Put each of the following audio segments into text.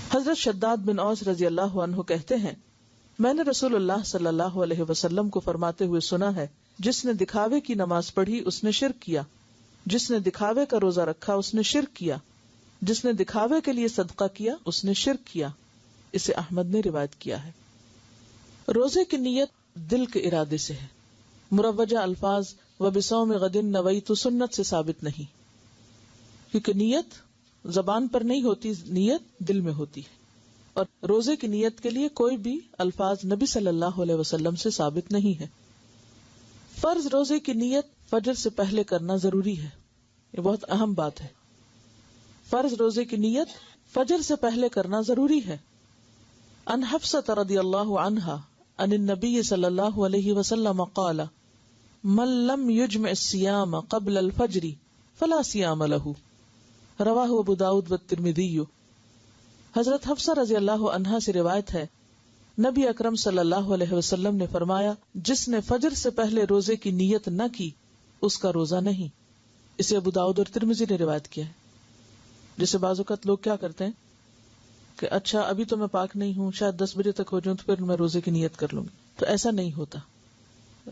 حضرت شداد بن اوس رضی اللہ عنہ کہتے ہیں میں نے رسول اللہ صلی اللہ علیہ وسلم کو فرماتے ہوئے سنا ہے جس نے دکھاوے کی نماز پڑھی اس نے شرک کیا، جس نے دکھاوے کا روزہ رکھا اس نے شرک کیا، جس نے دکھاوے کے لیے صدقہ کیا اس نے شرک کیا۔ اسے احمد نے روایت کیا ہے۔ روزے کی نیت دل کے ارادے سے ہے۔ مروجہ الفاظ وبصوم غد نویت سنت سے ثابت نہیں، کیونکہ نیت زبان پر نہیں ہوتی، نیت دل میں ہوتی ہے، اور روزے کی نیت کے لیے کوئی بھی الفاظ نبی صلی اللہ علیہ وسلم سے ثابت نہیں ہے۔ فرض روزے کی نیت فجر سے پہلے کرنا ضروری ہے، یہ بہت اہم بات ہے۔ فرض روزے کی نیت فجر سے پہلے کرنا ضروری ہے۔ ان حفصہ رضی اللہ عنہا ان النبی صلی اللہ علیہ وسلم قال من لم یجمع الصیام قبل الفجر فلا صیام له، رواہ ابو داؤد والترمذی۔ حضرت حفصہ رضی اللہ عنہا سے روایت ہے نبی اکرم صلی اللہ علیہ وسلم نے فرمایا جس نے فجر سے پہلے روزے کی نیت نہ کی اس کا روزہ نہیں۔ اسے ابو داؤد اور ترمذی نے روایت کیا ہے۔ جیسے بعض اوقات لوگ کیا کرتے ہیں کہ اچھا ابھی تو میں پاک نہیں ہوں، شاید 10 بجے تک ہو جاؤں تو پھر میں روزے کی نیت کر لوں گی، تو ایسا نہیں ہوتا۔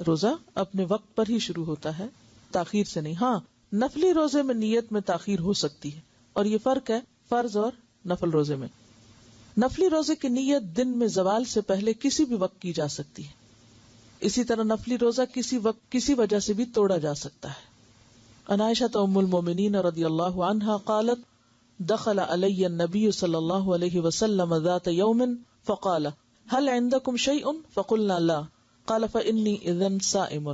روزہ اپنے وقت پر ہی شروع ہوتا ہے، تاخیر سے نہیں۔ ہاں نفلی روزے میں نیت میں تاخیر ہو سکتی ہے، اور یہ فرق ہے فرض اور نفل روزے میں۔ نفلی روزے کی نیت دن میں زوال سے پہلے کسی بھی وقت کی جا سکتی ہے، اسی طرح نفلی روزہ کسی وقت کسی وجہ سے بھی توڑا جا سکتا ہے۔ عن عائشہ ام المؤمنین رضی اللہ عنہا قالت دخل علی النبی صلی اللہ علیہ وسلم ذات یوم فقال هل عندکم شیء فقلنا لا قال فانی اذن صائم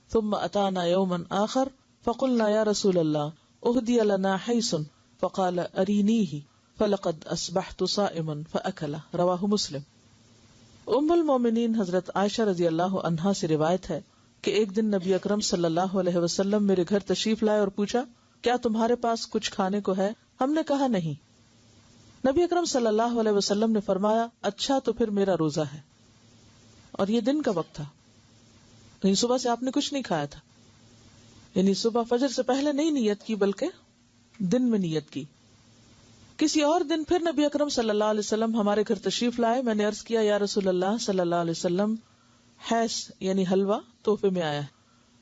ثم اتانا یوما آخر فقلنا یا رسول اللہ اہدی لنا حیث فقال ارینیہ فلقد اصبحت صائما فاکل، رواہ مسلم۔ ام المومنین حضرت عائشہ رضی اللہ عنہا سے روایت ہے کہ ایک دن نبی اکرم صلی اللہ علیہ وسلم میرے گھر تشریف لائے اور پوچھا کیا تمہارے پاس کچھ کھانے کو ہے؟ ہم نے کہا نہیں۔ نبی اکرم صلی اللہ علیہ وسلم نے فرمایا اچھا تو پھر میرا روزہ ہے، اور یہ دن کا وقت تھا، یعنی صبح سے آپ نے کچھ نہیں کھایا تھا، یعنی صبح فجر سے پہلے نہیں نیت کی بلکہ دن میں نیت کی۔ کسی اور دن پھر نبی اکرم صلی اللہ علیہ وسلم ہمارے گھر تشریف لائے، میں نے عرض کیا یا رسول اللہ صلی اللہ علیہ وسلم حیث یعنی حلوہ تحفے میں آیا ہے۔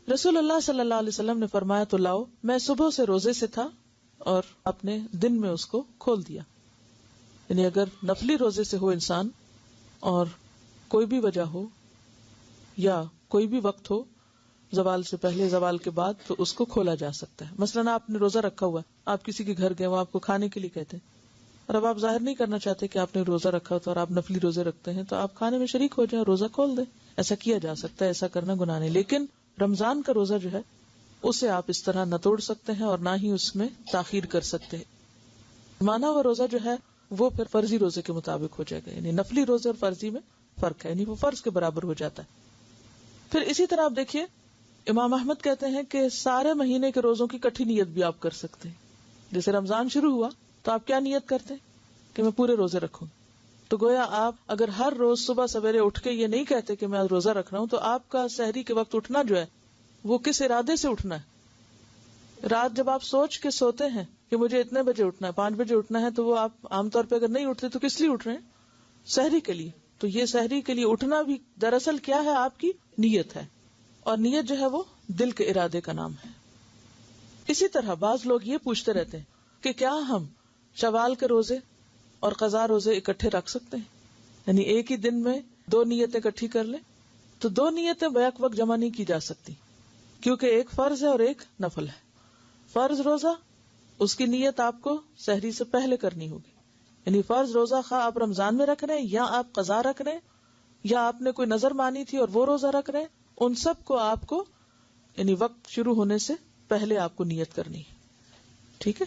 رسول اللہ صلی اللہ علیہ وسلم نے فرمایا تو لاؤ۔ میں صبح سے روزے سے تھا اور اپنے دن میں اس کو کھول دیا۔ یعنی اگر نفلی روزے سے ہو انسان اور کوئی بھی وجہ ہو یا کوئی بھی وقت ہو، زوال سے پہلے زوال کے بعد، تو اس کو کھولا جا سکتا ہے۔ مثلا آپ نے روزہ رکھا ہوا ہے، آپ کسی کے گھر گئے، وہ آپ کو کھانے کے لیے کہتے ہیں، اور اب آپ ظاہر نہیں کرنا چاہتے کہ آپ نے روزہ رکھا ہوتا اور آپ نفلی روزے رکھتے ہیں، تو آپ کھانے میں شریک ہو جائیں، روزہ کھول دیں۔ ایسا کیا جا سکتا ہے، ایسا کرنا گناہ نہیں۔ لیکن رمضان کا روزہ جو ہے اسے آپ اس طرح نہ توڑ سکتے ہیں اور نہ ہی اس میں تاخیر کر سکتے ہیں۔ مانا ہوا روزہ جو ہے وہ پھر فرضی روزے کے مطابق ہو جائے گا، یعنی نفلی روزے اور فرضی میں فرق ہے، یعنی وہ فرض کے برابر ہو جاتا ہے۔ پھر اسی طرح آپ دیکھیے امام احمد کہتے ہیں کہ سارے مہینے کے روزوں کی کٹھی نیت بھی آپ کر سکتے ہیں۔ جیسے رمضان شروع ہوا تو آپ کیا نیت کرتے ہیں کہ میں پورے روزے رکھوں، تو گویا آپ اگر ہر روز صبح سویرے اٹھ کے یہ نہیں کہتے کہ میں روزہ رکھ رہا ہوں، تو آپ کا سحری کے وقت اٹھنا جو ہے وہ کس ارادے سے اٹھنا ہے؟ رات جب آپ سوچ کے سوتے ہیں کہ مجھے اتنے بجے اٹھنا ہے، 5 بجے اٹھنا ہے، تو وہ آپ عام طور پہ اگر نہیں اٹھتے تو کس لیے اٹھ رہے ہیں؟ سحری کے لیے۔ تو یہ سحری کے لیے اٹھنا بھی دراصل کیا ہے؟ آپ کی نیت ہے، اور نیت جو ہے وہ دل کے ارادے کا نام ہے۔ اسی طرح بعض لوگ یہ پوچھتے رہتے ہیں کہ کیا ہم شوال کے روزے اور قضا روزے اکٹھے رکھ سکتے ہیں؟ یعنی ایک ہی دن میں 2 نیتیں اکٹھی کر لیں؟ تو 2 نیتیں بیک وقت جمع نہیں کی جا سکتی، کیونکہ ایک فرض ہے اور ایک نفل ہے۔ فرض روزہ اس کی نیت آپ کو سحری سے پہلے کرنی ہوگی، یعنی فرض روزہ خواہ آپ رمضان میں رکھ رہے ہیں یا آپ قضا رکھ رہے ہیں یا آپ نے کوئی نظر مانی تھی اور وہ روزہ رکھ رہے ہیں، ان سب کو آپ کو یعنی وقت شروع ہونے سے پہلے آپ کو نیت کرنی ہے۔ ٹھیک ہے۔